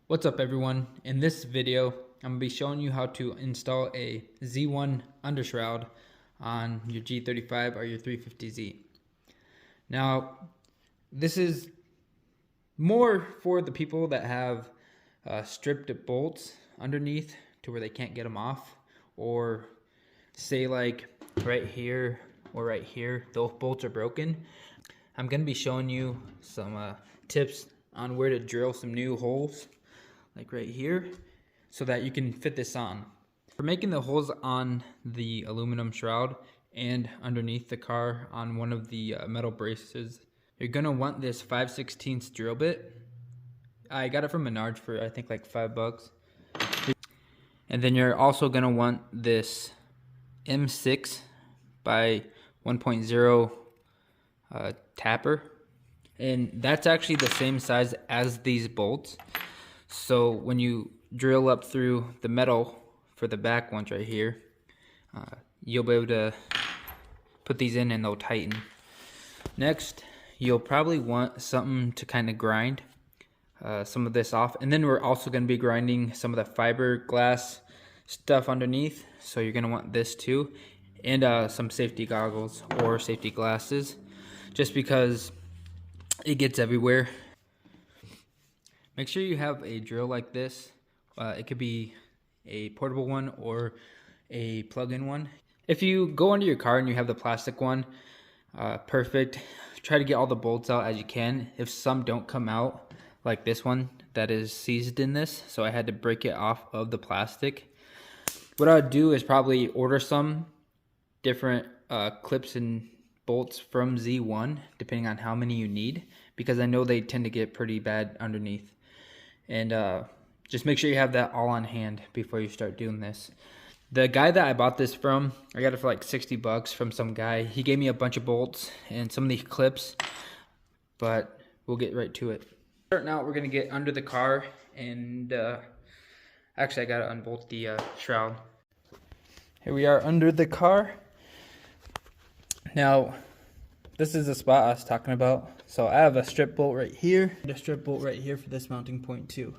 What's up everyone? In this video, I'm going to be showing you how to install a Z1 undershroud on your G35 or your 350Z. Now, this is more for the people that have stripped bolts underneath to where they can't get them off, or say like right here or right here, those bolts are broken. I'm going to be showing you some tips on where to drill some new holes, like right here, so that you can fit this on. For making the holes on the aluminum shroud and underneath the car on one of the metal braces, you're gonna want this 5/16 drill bit. I got it from Menards for I think like $5. And then you're also gonna want this M6 by 1.0 tapper, and that's actually the same size as these bolts. So when you drill up through the metal for the back ones right here, you'll be able to put these in and they'll tighten. Next, you'll probably want something to kind of grind some of this off. And then we're also going to be grinding some of the fiberglass stuff underneath. So you're going to want this too. And some safety goggles or safety glasses, just because it gets everywhere. Make sure you have a drill like this. It could be a portable one or a plug-in one. If you go under your car and you have the plastic one, perfect. Try to get all the bolts out as you can. If some don't come out, like this one that is seized in this, so I had to break it off of the plastic. What I would do is probably order some different clips and bolts from Z1, depending on how many you need, because I know they tend to get pretty bad underneath. And just make sure you have that all on hand before you start doing this. The guy that I bought this from, I got it for like $60 from some guy. He gave me a bunch of bolts and some of these clips, but we'll get right to it. Starting out, we're gonna get under the car, and actually I gotta unbolt the shroud. Here we are under the car. Now, this is the spot I was talking about. So I have a strip bolt right here, and a strip bolt right here for this mounting point too.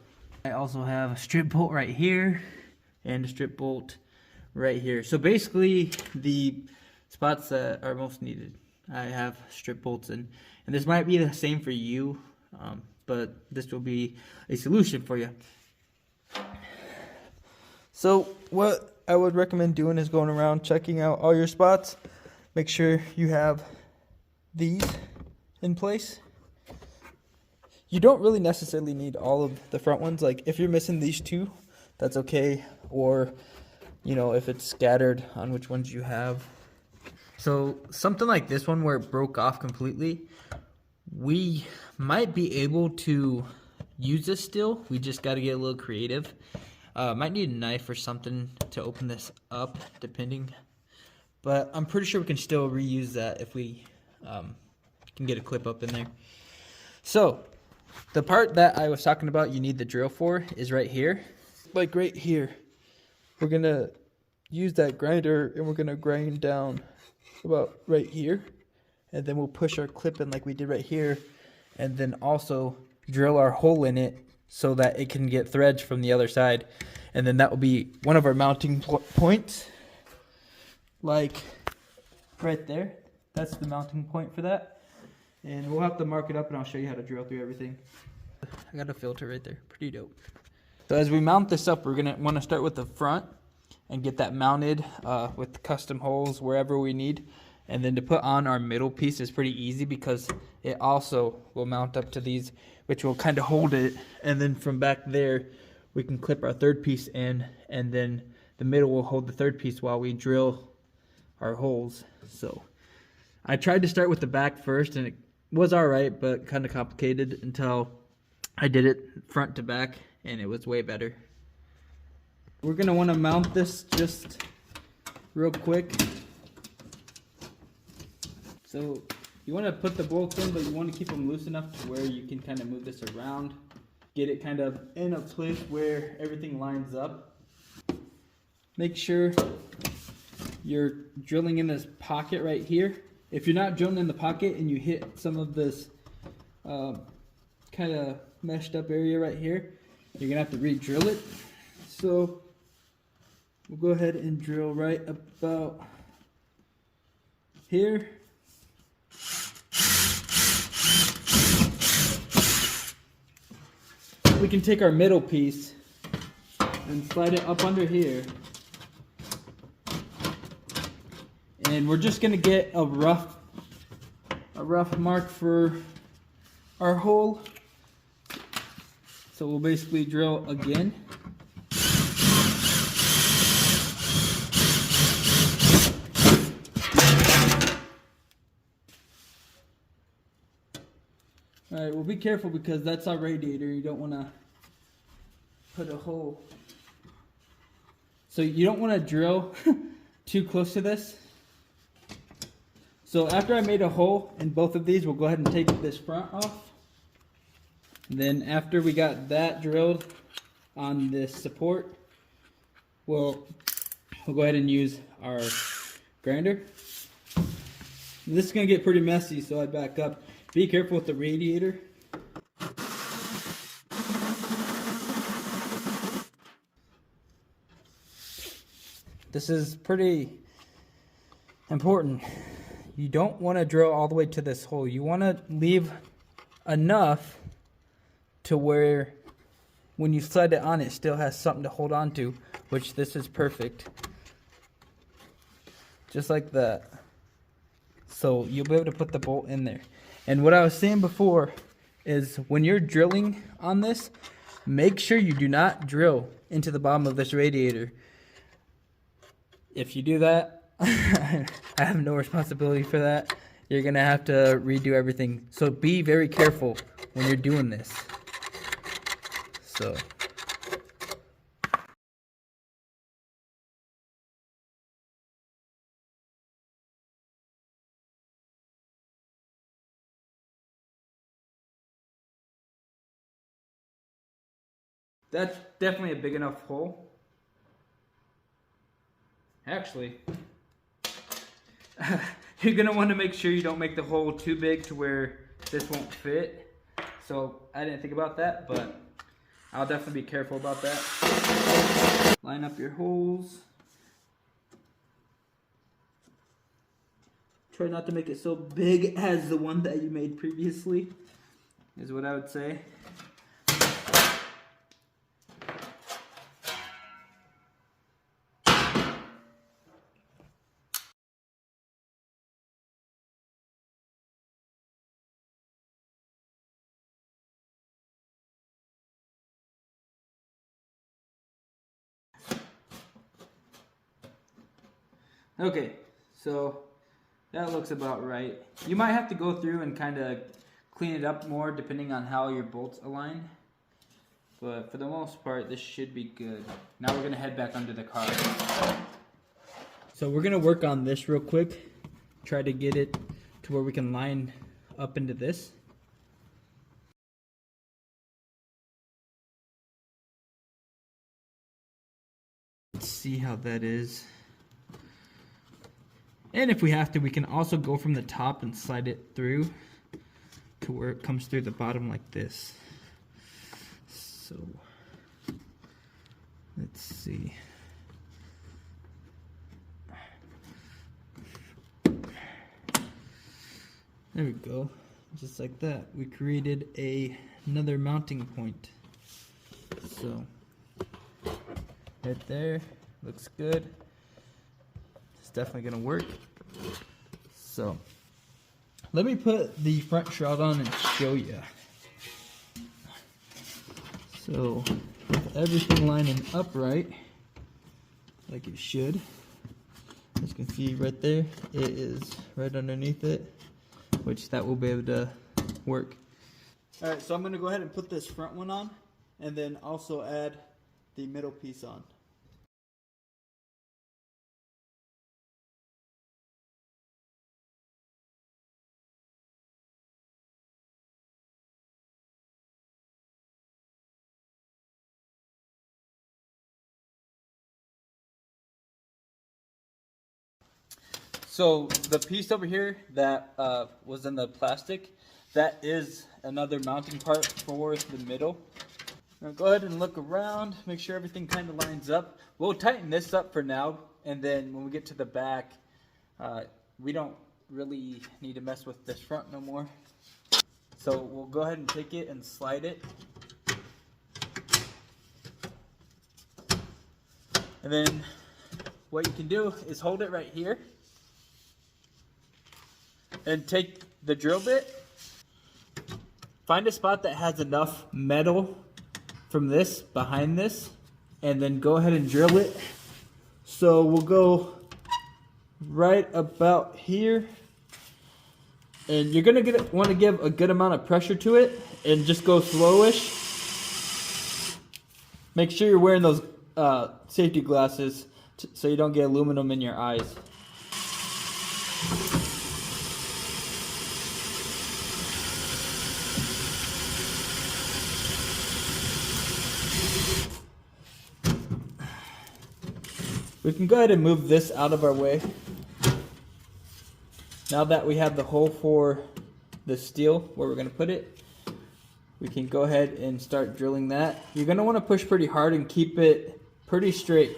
I also have a strip bolt right here, and a strip bolt right here. So basically, the spots that are most needed, I have strip bolts in. And this might be the same for you, but this will be a solution for you. So what I would recommend doing is going around checking out all your spots. Make sure you have these in place. You don't really necessarily need all of the front ones. Like if you're missing these two, that's okay. Or, you know, if it's scattered on which ones you have. So something like this one where it broke off completely, we might be able to use this still. We just got to get a little creative. Might need a knife or something to open this up, depending. But I'm pretty sure we can still reuse that if we can get a clip up in there. So the part that I was talking about you need the drill for is right here. Like right here. We're going to use that grinder and we're going to grind down about right here. And then we'll push our clip in like we did right here. And then also drill our hole in it so that it can get threads from the other side. And then that will be one of our mounting points. Like right there. That's the mounting point for that. And we'll have to mark it up and I'll show you how to drill through everything. I got a filter right there. Pretty dope. So as we mount this up, we're going to want to start with the front and get that mounted with custom holes wherever we need. And then to put on our middle piece is pretty easy because it also will mount up to these, which will kind of hold it. And then from back there, we can clip our third piece in, and then the middle will hold the third piece while we drill our holes. So I tried to start with the back first, and it was alright, but kind of complicated until I did it front to back, and it was way better. We're going to want to mount this just real quick. So you want to put the bolts in, but you want to keep them loose enough to where you can kind of move this around. Get it kind of in a place where everything lines up. Make sure you're drilling in this pocket right here. If you're not drilling in the pocket and you hit some of this kind of meshed up area right here, you're gonna have to re-drill it. So we'll go ahead and drill right about here. We can take our middle piece and slide it up under here. And we're just gonna get a rough mark for our hole. So we'll basically drill again. Alright, well be careful because that's our radiator. You don't want to put a hole. So you don't want to drill too close to this. So after I made a hole in both of these, we'll go ahead and take this front off. Then after we got that drilled on this support, we'll go ahead and use our grinder. This is going to get pretty messy, so I back up. Be careful with the radiator. This is pretty important. You don't want to drill all the way to this hole. You want to leave enough to where when you slide it on, it still has something to hold on to, which this is perfect. Just like that. So you'll be able to put the bolt in there. And what I was saying before is when you're drilling on this, make sure you do not drill into the bottom of this radiator. If you do that, I have no responsibility for that. You're going to have to redo everything. So be very careful when you're doing this. So that's definitely a big enough hole. Actually, you're going to want to make sure you don't make the hole too big to where this won't fit. So I didn't think about that, but I'll definitely be careful about that. Line up your holes. Try not to make it so big as the one that you made previously, is what I would say. Okay, so that looks about right. You might have to go through and kind of clean it up more depending on how your bolts align. But for the most part, this should be good. Now we're going to head back under the car. So we're going to work on this real quick. Try to get it to where we can line up into this. Let's see how that is. And if we have to, we can also go from the top and slide it through to where it comes through the bottom like this. So, let's see. There we go. Just like that. We created another mounting point. So, right there. Looks good. It's definitely gonna work. So let me put the front shroud on and show you. So with everything lining up right, like it should, as you can see right there, it is right underneath it, which that will be able to work. All right, so I'm gonna go ahead and put this front one on and then also add the middle piece on. So the piece over here that was in the plastic, that is another mounting part for the middle. Now go ahead and look around, make sure everything kind of lines up. We'll tighten this up for now, and then when we get to the back, we don't really need to mess with this front no more. So we'll go ahead and take it and slide it. And then what you can do is hold it right here and take the drill bit. Find a spot that has enough metal from this behind this, and then go ahead and drill it. So we'll go right about here, and you're gonna want to give a good amount of pressure to it and just go slowish. Make sure you're wearing those safety glasses so you don't get aluminum in your eyes. We can go ahead and move this out of our way. Now that we have the hole for the steel where we're going to put it, we can go ahead and start drilling that. You're going to want to push pretty hard and keep it pretty straight.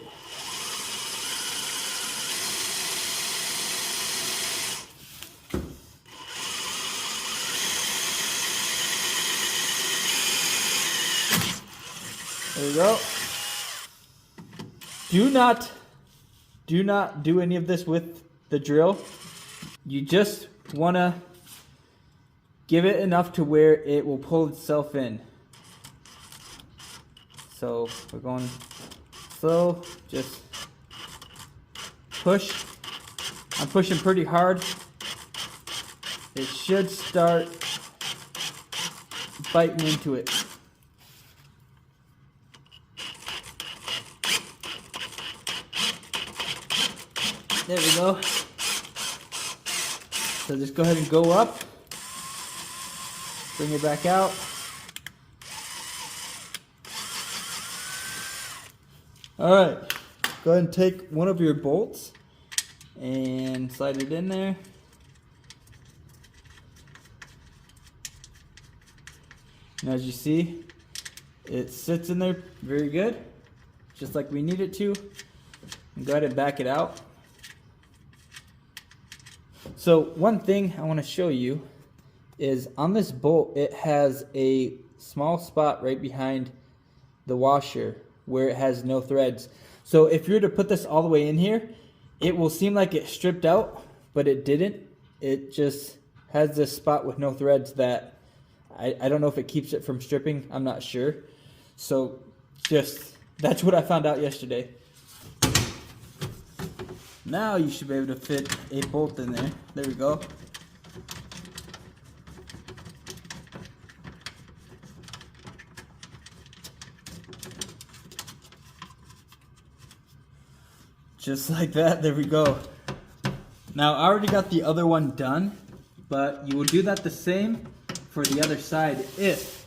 There we go. Do not do any of this with the drill. You just want to give it enough to where it will pull itself in. So we're going slow, just push. I'm pushing pretty hard. It should start biting into it. There we go. So just go ahead and go up. Bring it back out. Alright. Go ahead and take one of your bolts and slide it in there. And as you see, it sits in there very good, just like we need it to. And go ahead and back it out. So one thing I want to show you is on this bolt, it has a small spot right behind the washer where it has no threads. So if you were to put this all the way in here, it will seem like it stripped out, but it didn't. It just has this spot with no threads that I don't know if it keeps it from stripping. I'm not sure. So that's what I found out yesterday. Now you should be able to fit a bolt in there. There we go. Just like that, there we go. Now I already got the other one done, but you will do that the same for the other side if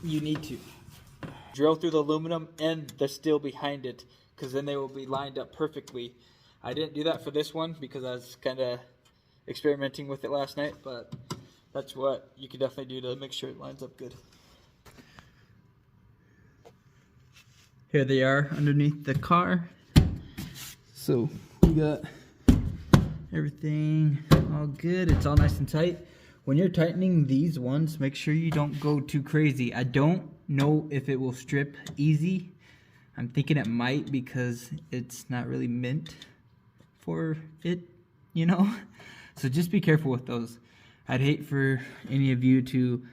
you need to. Drill through the aluminum and the steel behind it, because then they will be lined up perfectly. I didn't do that for this one because I was kind of experimenting with it last night, but that's what you can definitely do to make sure it lines up good. Here they are underneath the car. So we got everything all good. It's all nice and tight. When you're tightening these ones, make sure you don't go too crazy. I don't know if it will strip easy. I'm thinking it might because it's not really meant for it, you know? So just be careful with those. I'd hate for any of you to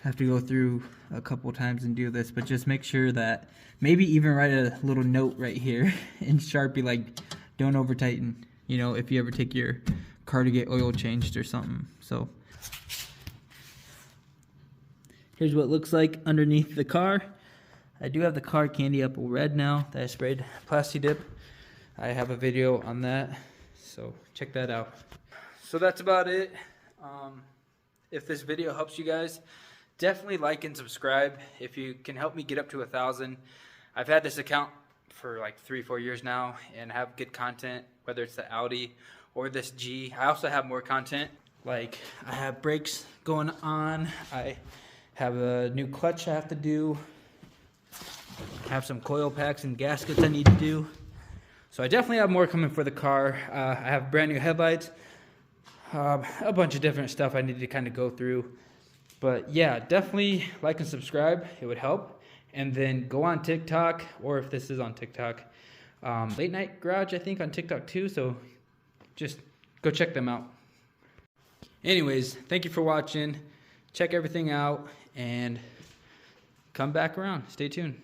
have to go through a couple times and do this, but just make sure that maybe even write a little note right here in Sharpie, like, don't over tighten, you know, if you ever take your car to get oil changed or something. So here's what it looks like underneath the car. I do have the car candy apple red now that I sprayed Plasti Dip. I have a video on that, so check that out. So that's about it. If this video helps you guys, definitely like and subscribe. If you can help me get up to 1,000. I've had this account for like 3-4 years now and have good content, whether it's the Audi or this G. I also have more content, like I have brakes going on, I have a new clutch I have to do, have some coil packs and gaskets I need to do. So I definitely have more coming for the car. I have brand new headlights, a bunch of different stuff I need to kind of go through. But yeah, definitely like and subscribe. It would help. And then go on TikTok, or if this is on TikTok, Late Night Garage, I think, on TikTok too. So just go check them out. Anyways, thank you for watching. Check everything out and come back around. Stay tuned.